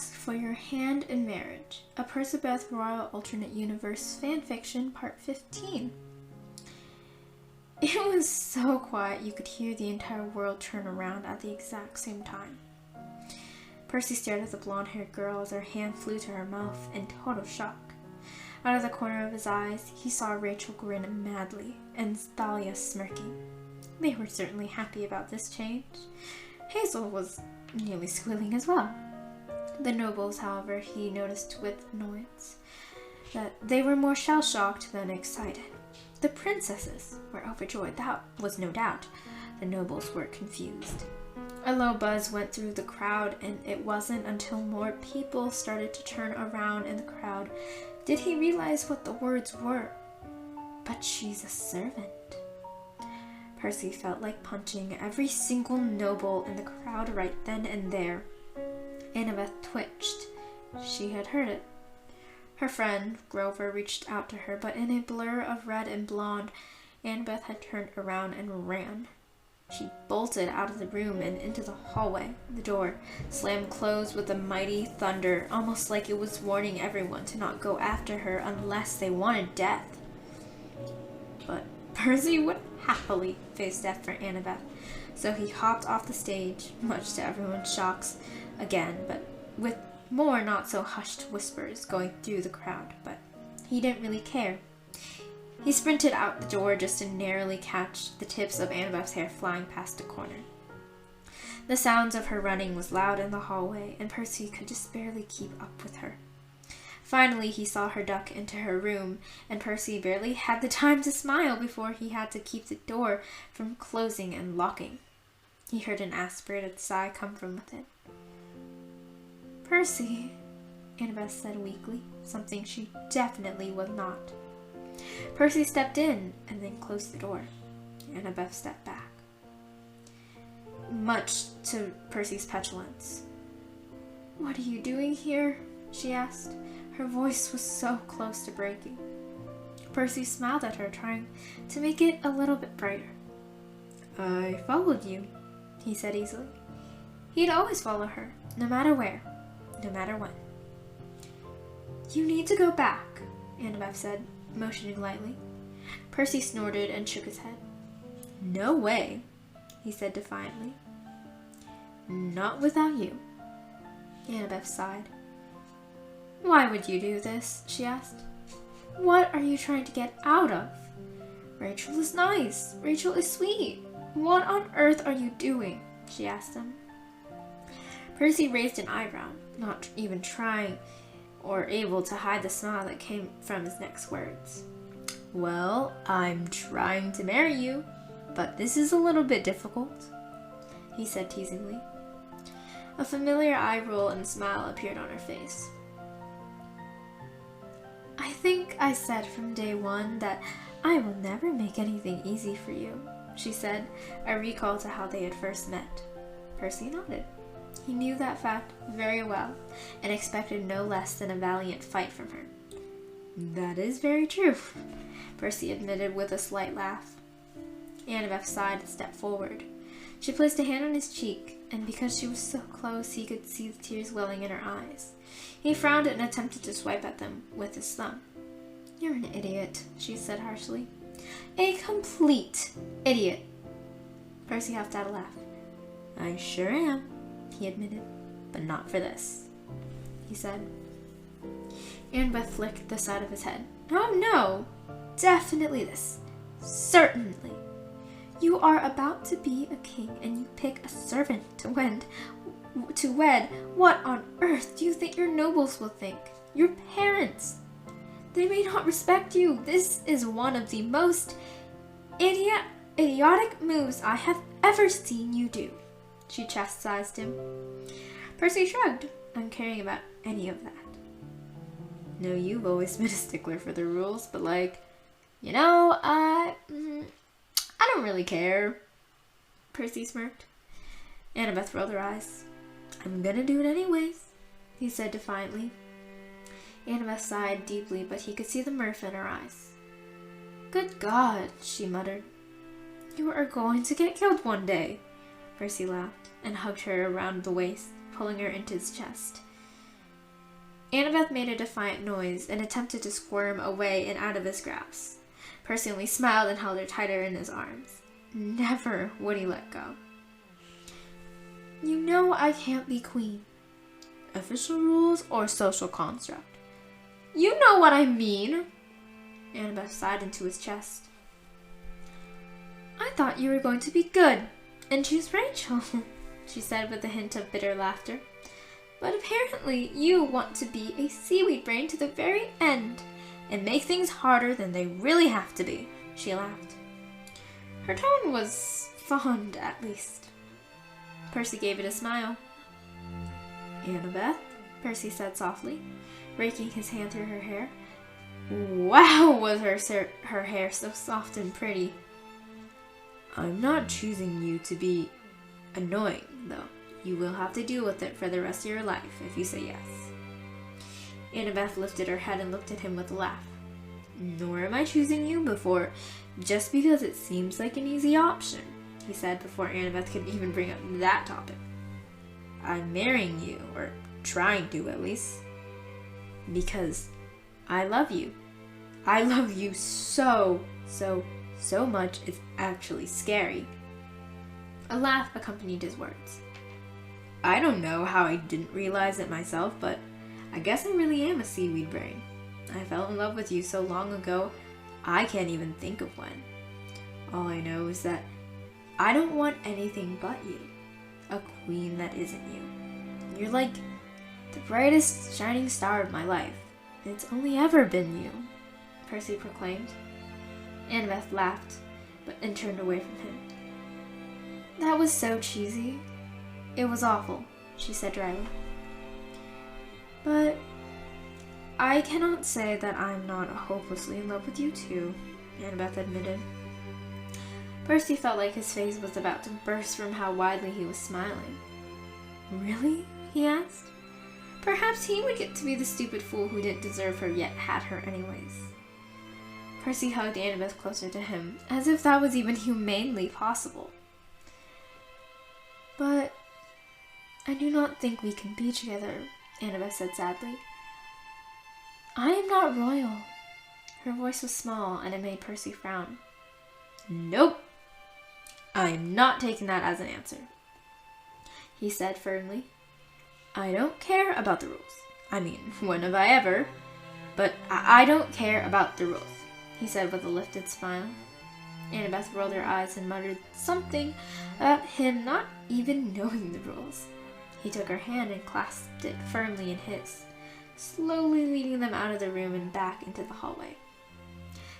asked for your hand in marriage. A Percabeth Royal Alternate Universe Fanfiction Part 15. It was so quiet you could hear the entire world turn around at the exact same time. Percy stared at the blonde-haired girl as her hand flew to her mouth in total shock. Out of the corner of his eyes, he saw Rachel grin madly and Thalia smirking. They were certainly happy about this change. Hazel was nearly squealing as well. The nobles, however, he noticed with annoyance that they were more shell-shocked than excited. The princesses were overjoyed, that was no doubt. The nobles were confused. A low buzz went through the crowd, and it wasn't until more people started to turn around in the crowd did he realize what the words were. But she's a servant. Percy felt like punching every single noble in the crowd right then and there. Annabeth twitched. She had heard it. Her friend, Grover, reached out to her, but in a blur of red and blonde, Annabeth had turned around and ran. She bolted out of the room and into the hallway. The door slammed closed with a mighty thunder, almost like it was warning everyone to not go after her unless they wanted death. But Percy would happily face death for Annabeth, so he hopped off the stage, much to everyone's shocks, again, but with more not-so-hushed whispers going through the crowd, but he didn't really care. He sprinted out the door just to narrowly catch the tips of Annabeth's hair flying past a corner. The sounds of her running was loud in the hallway, and Percy could just barely keep up with her. Finally, he saw her duck into her room, and Percy barely had the time to smile before he had to keep the door from closing and locking. He heard an aspirated sigh come from within. "Percy," Annabeth said weakly, something she definitely was not. Percy stepped in and then closed the door. Annabeth stepped back, much to Percy's petulance. "What are you doing here?" she asked. Her voice was so close to breaking. Percy smiled at her, trying to make it a little bit brighter. "I followed you," he said easily. He'd always follow her, no matter where, no matter when. "You need to go back," Annabeth said, motioning lightly. Percy snorted and shook his head. "No way," he said defiantly. "Not without you." Annabeth sighed. "Why would you do this?" she asked. "What are you trying to get out of? Rachel is nice. Rachel is sweet. What on earth are you doing?" she asked him. Percy raised an eyebrow, not even trying or able to hide the smile that came from his next words. "Well, I'm trying to marry you, but this is a little bit difficult," he said teasingly. A familiar eye roll and smile appeared on her face. "I think I said from day one that I will never make anything easy for you," she said, a recall to how they had first met. Percy nodded. He knew that fact very well and expected no less than a valiant fight from her. "That is very true," Percy admitted with a slight laugh. Annabeth sighed and stepped forward. She placed a hand on his cheek, and because she was so close, he could see the tears welling in her eyes. He frowned and attempted to swipe at them with his thumb. "You're an idiot," she said harshly. "A complete idiot." Percy huffed out a laugh. "I sure am," he admitted, "but not for this," he said. Annabeth flicked the side of his head. "Oh no, definitely this. Certainly. You are about to be a king and you pick a servant to wed. What on earth do you think your nobles will think? Your parents. They may not respect you. This is one of the most idiotic moves I have ever seen you do," she chastised him. Percy shrugged, uncaring about any of that. "No, you've always been a stickler for the rules, but I don't really care," Percy smirked. Annabeth rolled her eyes. "I'm gonna do it anyways," he said defiantly. Annabeth sighed deeply, but he could see the mirth in her eyes. "Good God," she muttered. "You are going to get killed one day." Percy laughed and hugged her around the waist, pulling her into his chest. Annabeth made a defiant noise and attempted to squirm away and out of his grasp. Percy only smiled and held her tighter in his arms. Never would he let go. You know I can't be queen. Official rules or social construct? You know what I mean! Annabeth sighed into his chest. I thought you were going to be good and choose Rachel, she said with a hint of bitter laughter. But apparently you want to be a seaweed brain to the very end and make things harder than they really have to be, she laughed. Her tone was fond, at least. Percy gave it a smile. Annabeth, Percy said softly, raking his hand through her hair. Wow, was her hair so soft and pretty. I'm not choosing you to be annoying, though. You will have to deal with it for the rest of your life if you say yes. Annabeth lifted her head and looked at him with a laugh. Nor am I choosing you just because it seems like an easy option, he said before Annabeth could even bring up that topic. I'm marrying you, or trying to at least, because I love you. I love you so much it's actually scary. A laugh accompanied his words. I don't know how I didn't realize it myself, but I guess I really am a seaweed brain. I fell in love with you so long ago, I can't even think of when. All I know is that I don't want anything but you. A queen that isn't you. You're like the brightest shining star of my life. It's only ever been you, Percy proclaimed. Annabeth laughed, and turned away from him. That was so cheesy. It was awful, she said dryly. But I cannot say that I'm not hopelessly in love with you too, Annabeth admitted. Percy felt like his face was about to burst from how widely he was smiling. Really? He asked. Perhaps he would get to be the stupid fool who didn't deserve her yet had her anyways. Percy hugged Annabeth closer to him, as if that was even humanely possible. But I do not think we can be together, Annabeth said sadly. I am not royal. Her voice was small, and it made Percy frown. Nope. I am not taking that as an answer, he said firmly. I don't care about the rules. I mean, when have I ever? But I don't care about the rules, he said with a lifted smile. Annabeth rolled her eyes and muttered something about him not even knowing the rules. He took her hand and clasped it firmly in his, slowly leading them out of the room and back into the hallway.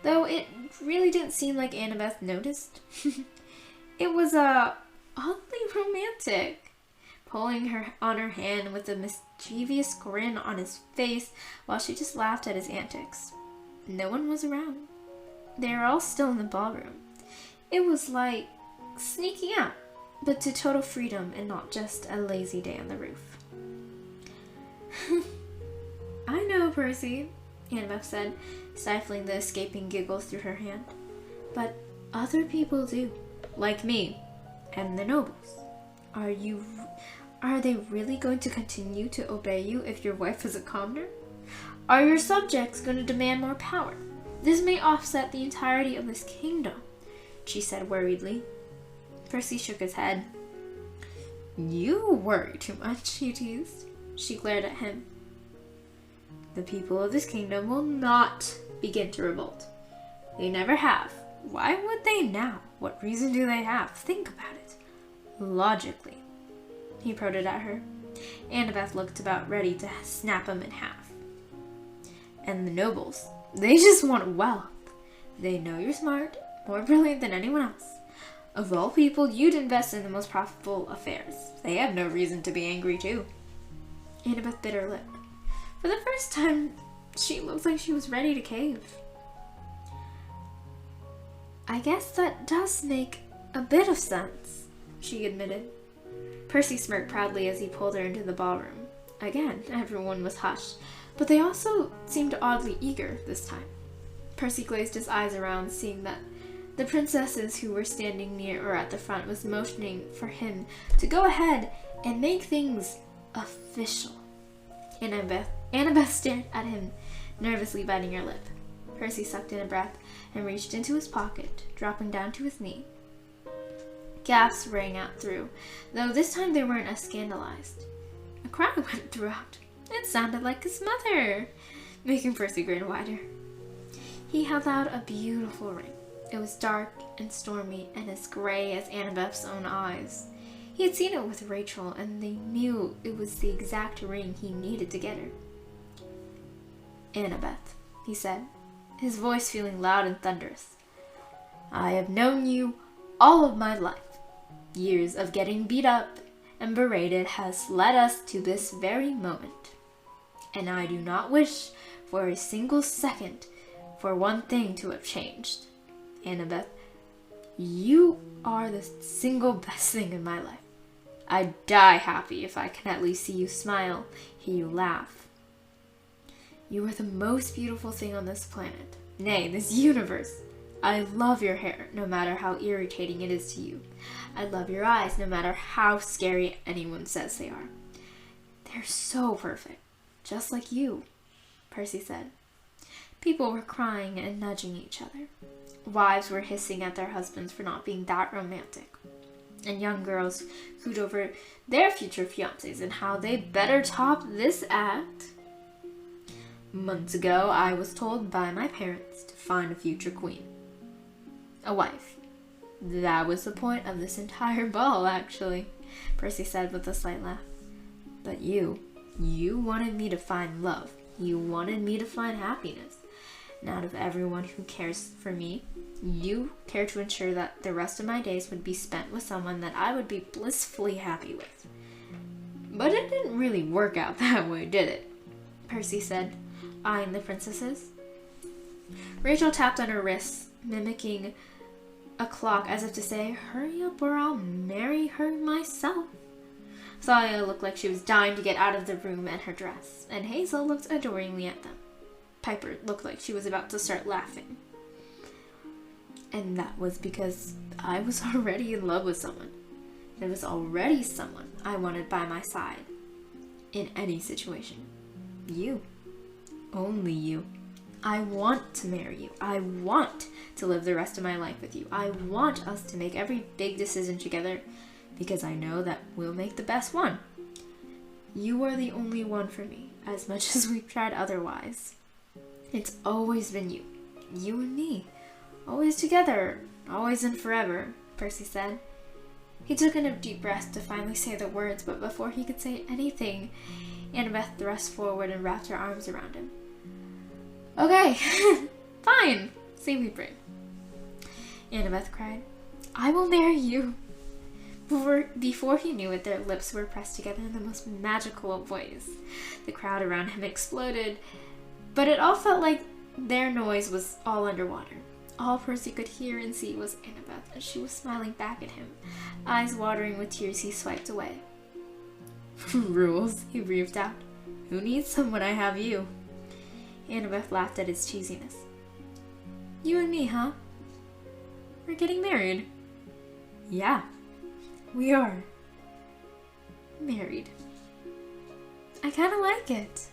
Though it really didn't seem like Annabeth noticed. It was oddly romantic, pulling her on her hand with a mischievous grin on his face while she just laughed at his antics. No one was around. They were all still in the ballroom. It was like sneaking out, but to total freedom and not just a lazy day on the roof. I know, Percy, Annabeth said, stifling the escaping giggles through her hand. But other people do, like me, and the nobles. Are they really going to continue to obey you if your wife is a commoner? Are your subjects going to demand more power? This may offset the entirety of this kingdom, she said worriedly. Percy shook his head. You worry too much, he teased. She glared at him. The people of this kingdom will not begin to revolt. They never have. Why would they now? What reason do they have? Think about it. Logically. He prodded at her. Annabeth looked about ready to snap him in half. And the nobles, they just want wealth. They know you're smart, more brilliant than anyone else. Of all people, you'd invest in the most profitable affairs. They have no reason to be angry, too. Annabeth bit her lip. For the first time, she looked like she was ready to cave. I guess that does make a bit of sense, she admitted. Percy smirked proudly as he pulled her into the ballroom. Again, everyone was hushed, but they also seemed oddly eager this time. Percy glazed his eyes around, seeing that the princesses who were standing near or at the front was motioning for him to go ahead and make things official. Annabeth stared at him, nervously biting her lip. Percy sucked in a breath and reached into his pocket, dropping down to his knee. Gasps rang out through, though this time they weren't as scandalized. A cry went throughout. It sounded like his mother, making Percy grin wider. He held out a beautiful ring. It was dark and stormy and as gray as Annabeth's own eyes. He had seen it with Rachel, and they knew it was the exact ring he needed to get her. Annabeth, he said, his voice feeling loud and thunderous. I have known you all of my life. Years of getting beat up and berated has led us to this very moment. And I do not wish for a single second for one thing to have changed. Annabeth, you are the single best thing in my life. I'd die happy if I can at least see you smile, hear you laugh. You are the most beautiful thing on this planet, nay, this universe. I love your hair, no matter how irritating it is to you. I love your eyes, no matter how scary anyone says they are. They're so perfect, just like you, Percy said. People were crying and nudging each other. Wives were hissing at their husbands for not being that romantic. And young girls cooed over their future fiancés and how they better top this act. Months ago, I was told by my parents to find a future queen. A wife. That was the point of this entire ball, actually, Percy said with a slight laugh. But you wanted me to find love. You wanted me to find happiness. And out of everyone who cares for me, you care to ensure that the rest of my days would be spent with someone that I would be blissfully happy with. But it didn't really work out that way, did it? Percy said, eyeing the princesses. Rachel tapped on her wrists, mimicking a clock as if to say, hurry up or I'll marry her myself. Thalia looked like she was dying to get out of the room and her dress, and Hazel looked adoringly at them. Piper looked like she was about to start laughing. And that was because I was already in love with someone. There was already someone I wanted by my side. In any situation. You. Only you. I want to marry you. I want to live the rest of my life with you. I want us to make every big decision together because I know that we'll make the best one. You are the only one for me, as much as we've tried otherwise. It's always been you. You and me. Always together. Always and forever, Percy said. He took in a deep breath to finally say the words, but before he could say anything, Annabeth thrust forward and wrapped her arms around him. Okay, fine, seaweed brain. Annabeth cried, I will marry you. Before he knew it, their lips were pressed together in the most magical of ways. The crowd around him exploded, but it all felt like their noise was all underwater. All Percy could hear and see was Annabeth, and she was smiling back at him, eyes watering with tears he swiped away. Rules, he breathed out. Who needs some when I have you? Annabeth laughed at his cheesiness. You and me, huh? We're getting married. Yeah, we are. Married. I kinda like it.